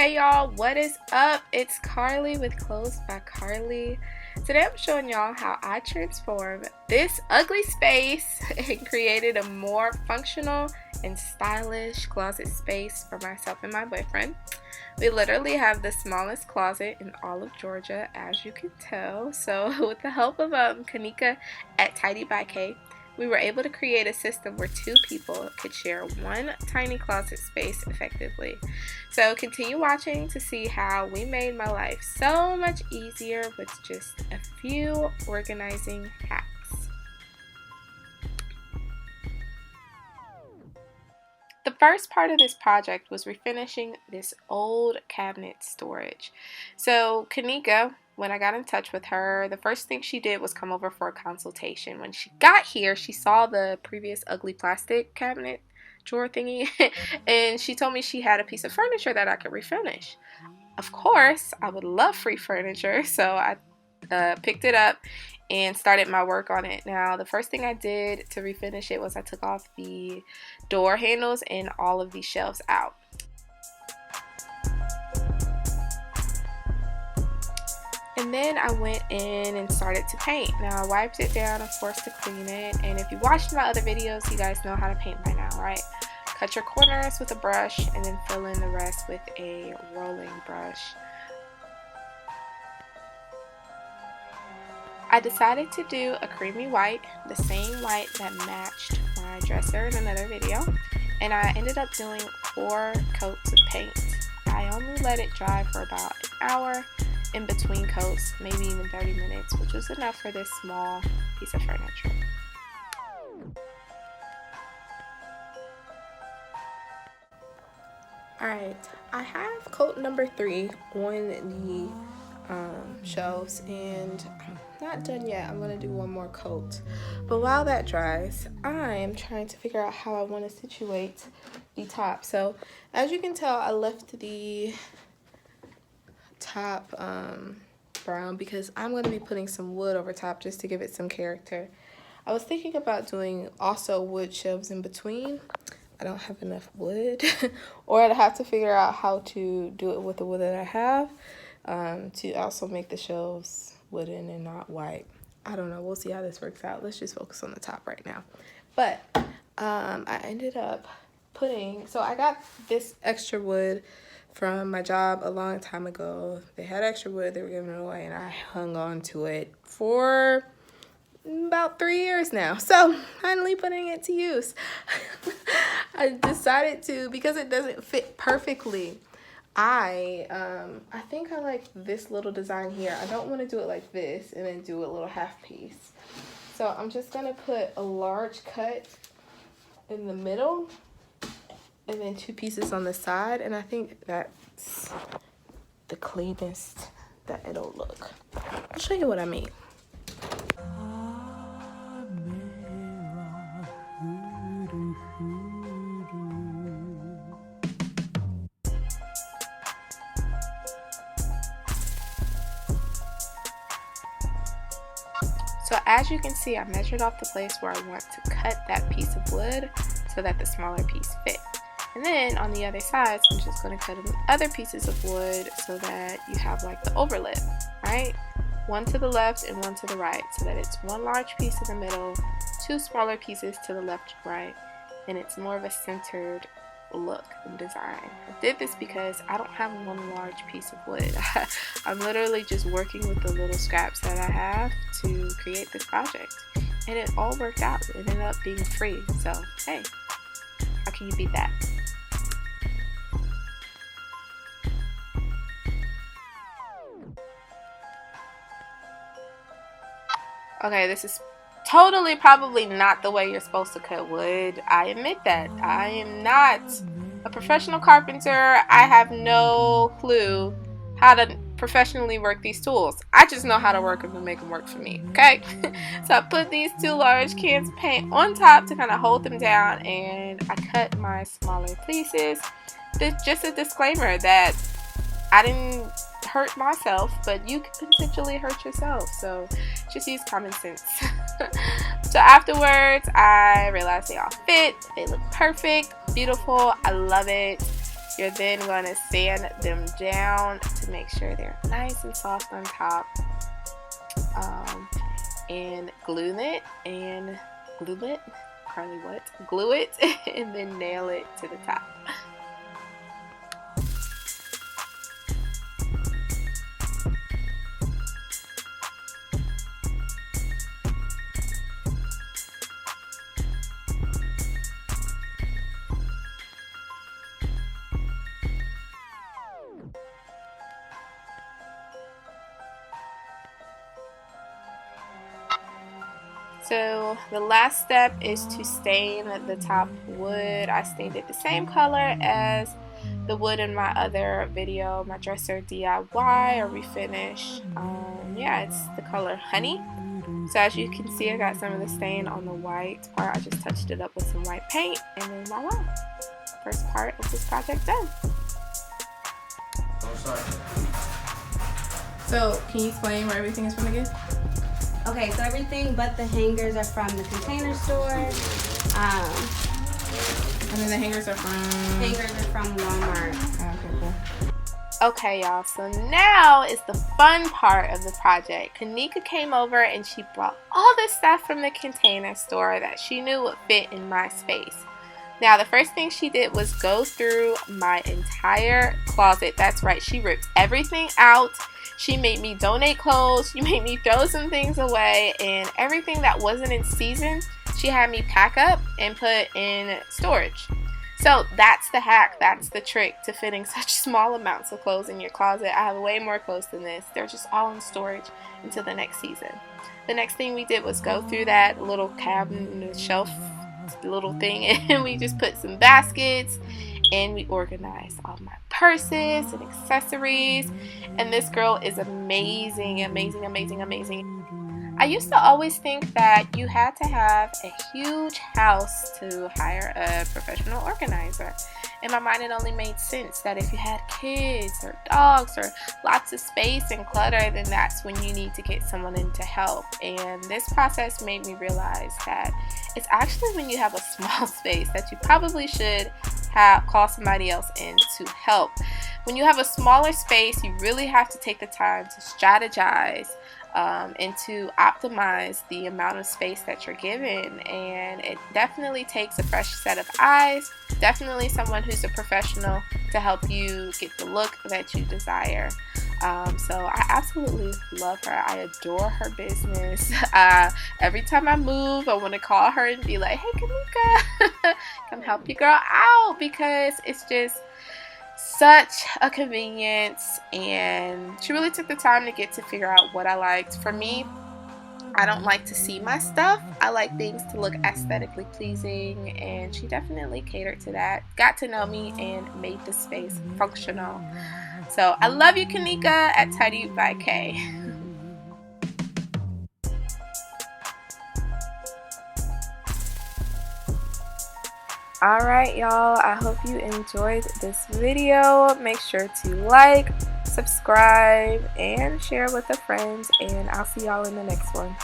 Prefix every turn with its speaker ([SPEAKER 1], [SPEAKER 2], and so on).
[SPEAKER 1] Hey y'all, what is up? It's Carly with Clothes by Carly. Today I'm showing y'all how I transformed this ugly space and created a more functional and stylish closet space for myself and my boyfriend. We literally have the smallest closet in all of Georgia, as you can tell. So with the help of Kanika at tidiedbyk, we were able to create a system where two people could share one tiny closet space effectively. So continue watching to see how we made my life so much easier with just a few organizing hacks. The first part of this project was refinishing this old cabinet storage. So Kanika, when I got in touch with her, the first thing she did was come over for a consultation. When she got here, she saw the previous ugly plastic cabinet drawer thingy and she told me she had a piece of furniture that I could refinish. Of course, I would love free furniture, so I picked it up and started my work on it. Now, the first thing I did to refinish it was I took off the door handles and all of these shelves out. And then I went in and started to paint. Now, I wiped it down, of course, to clean it. And if you watched my other videos, you guys know how to paint by now, right? Cut your corners with a brush and then fill in the rest with a rolling brush. I decided to do a creamy white, the same white that matched my dresser in another video, and I ended up doing 4 coats of paint. I only let it dry for about an hour in between coats, maybe even 30 minutes, which was enough for this small piece of furniture. Alright, I have coat number 3 on the shelves, and I'm not done yet. I'm gonna do one more coat, but while that dries, I'm trying to figure out how I want to situate the top. So as you can tell, I left the top brown because I'm going to be putting some wood over top just to give it some character. I was thinking about doing also wood shelves in between. I don't have enough wood or I'd have to figure out how to do it with the wood that I have to also make the shelves wooden and not white. I don't know. We'll see how this works out. Let's just focus on the top right now. But I ended up putting, so I got this extra wood from my job a long time ago. They had extra wood, they were giving it away, and I hung on to it for about 3 years now. So finally putting it to use. I decided to, because it doesn't fit perfectly, I think I like this little design here. I don't want to do it like this and then do a little half piece. So I'm just gonna put a large cut in the middle and then 2 pieces on the side, and I think that's the cleanest that it'll look. I'll show you what I mean. So as you can see, I measured off the place where I want to cut that piece of wood so that the smaller piece fit. And then on the other side, I'm just going to cut in other pieces of wood so that you have like the overlap, right? One to the left and one to the right, so that it's one large piece in the middle, 2 smaller pieces to the left and right, and it's more of a centered look and design. I did this because I don't have one large piece of wood. I'm literally just working with the little scraps that I have to create this project, and it all worked out. It ended up being free, so hey, how can you beat that? Okay, this is totally probably not the way you're supposed to cut wood. I admit that. I am not a professional carpenter. I have no clue how to professionally work these tools. I just know how to work them and make them work for me, okay? So I put these 2 large cans of paint on top to kind of hold them down, and I cut my smaller pieces. Just a disclaimer that I didn't hurt myself, but you could potentially hurt yourself, so just use common sense. So afterwards, I realized they all fit, they look perfect, beautiful, I love it. You're then going to sand them down to make sure they're nice and soft on top. And glue it, and then nail it to the top. So the last step is to stain the top wood. I stained it the same color as the wood in my other video, my dresser DIY or refinish. Yeah, it's the color Honey. So as you can see, I got some of the stain on the white part. I just touched it up with some white paint, and then voila, first part of this project done. So can you explain where everything is from again?
[SPEAKER 2] Okay, so everything but the hangers are from the Container Store. And
[SPEAKER 1] then the hangers are
[SPEAKER 2] from Walmart.
[SPEAKER 1] Okay, cool. Okay, y'all, so now is the fun part of the project. Kanika came over and she brought all this stuff from the Container Store that she knew would fit in my space. Now, the first thing she did was go through my entire closet. That's right, she ripped everything out. She made me donate clothes, she made me throw some things away, and everything that wasn't in season, she had me pack up and put in storage. So that's the hack, that's the trick to fitting such small amounts of clothes in your closet. I have way more clothes than this. They're just all in storage until the next season. The next thing we did was go through that little cabinet shelf little thing, and we just put some baskets, and we organized all my purses and accessories. And this girl is amazing, amazing, amazing, amazing. I used to always think that you had to have a huge house to hire a professional organizer. In my mind, it only made sense that if you had kids or dogs or lots of space and clutter, then that's when you need to get someone in to help. And this process made me realize that it's actually when you have a small space that you probably should call somebody else in to help. When you have a smaller space, you really have to take the time to strategize and to optimize the amount of space that you're given. And it definitely takes a fresh set of eyes, definitely someone who's a professional to help you get the look that you desire. So I absolutely love her. I adore her business. Every time I move, I want to call her and be like, hey Kanika, come help your girl out, because it's just such a convenience, and she really took the time to get to figure out what I liked. For me, I don't like to see my stuff. I like things to look aesthetically pleasing, and she definitely catered to that. Got to know me and made the space functional. So I love you, Kanika at tidiedbyk. Alright, y'all, I hope you enjoyed this video. Make sure to like, subscribe, and share with a friend, and I'll see y'all in the next one.